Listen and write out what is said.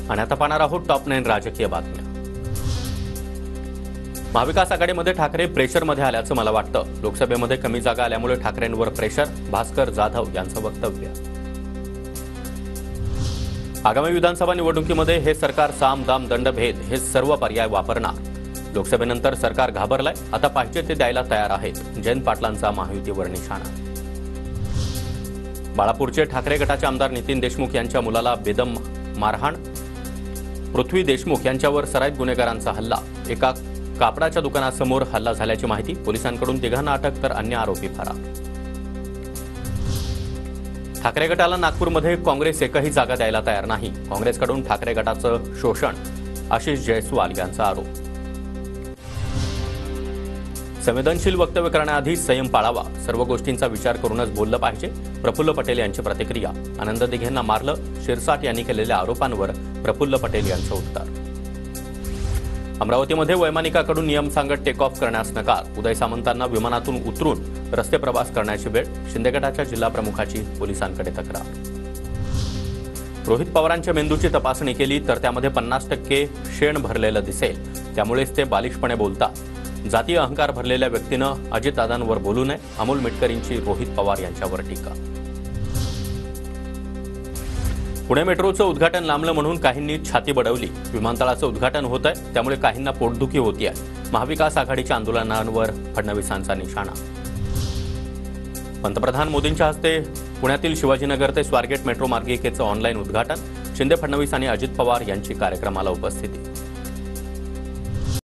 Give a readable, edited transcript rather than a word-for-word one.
आणि आता पाहणार आहोत टॉप 9 राजकीय बातम्या। महाविकास आघाडीमध्ये ठाकरे प्रेशरमध्ये आल्याचं मला वाटतं। लोकसभेमध्ये कमी जागा आल्यामुळे ठाकरेंवर प्रेशर, भास्कर जाधव यांचं वक्तव्य। आगामी विधानसभा निवडणुकीमध्ये हे सरकार साम दाम दंड भेद हे सर्व पर्याय वापरणार। लोकसभेनंतर सरकार घाबरलंय, आता पाहिजे ते द्यायला तयार आहेत। जयंत पाटलांचा महायुतीवर निशाणा। बाळापूरचे ठाकरे गटाचे आमदार नितीन देशमुख यांच्या मुलाला बेदम मारहाण। पृथ्वी देशमुख यांच्यावर सराईत गुन्हेगारांचा हल्ला। एका कापडाच्या दुकानासमोर हल्ला झाल्याची माहिती। पोलिसांकडून तिघांना अटक तर अन्य आरोपी फरार। ठाकरे गटाला नागपूरमध्ये काँग्रेस एकही जागा द्यायला तयार नाही। काँग्रेसकडून ठाकरे गटाचं शोषण, आशिष जयस्वाल यांचा आरोप। संवेदनशील वक्तव्य करण्याआधी संयम पाळावा, सर्व गोष्टींचा विचार करूनच बोललं पाहिजे। प्रफुल्ल पटेल यांची प्रतिक्रिया। आनंद दिघेंना मारलं, शिरसाट यांनी केलेल्या आरोपांवर प्रफुल्ल पटेल यांचं उत्तर। अमरावतीमध्ये वैमानिकाकडून नियम सांगत टेक ऑफ करण्यास नकार। उदय सामंतांना विमानातून उतरून रस्ते प्रवास करण्याची वेळ। शिंदे गटाच्या जिल्हा प्रमुखाची पोलिसांकडे तक्रार। रोहित पवारांच्या मेंदूची तपासणी केली तर त्यामध्ये 50% शेण भरलेलं दिसेल, त्यामुळेच ते बालिशपणे बोलतात। जातीय अहंकार भरलेल्या व्यक्तीनं अजितदादांवर बोलू नये। अमोल मिटकरींची रोहित पवार यांच्यावर टीका। पुणे मेट्रोचं उद्घाटन लांबलं म्हणून काहींनी छाती बडवली। विमानतळाचं उद्घाटन होत आहे, त्यामुळे काहींना पोटदुखी होतीये। महाविकास आघाडीच्या आंदोलनांवर फडणवीसांचा निशाणा। पंतप्रधान मोदींच्या हस्ते पुण्यातील शिवाजीनगर ते स्वारगेट मेट्रो मार्गिकेचं ऑनलाईन उद्घाटन। शिंदे, फडणवीस आणि अजित पवार यांची कार्यक्रमाला उपस्थिती।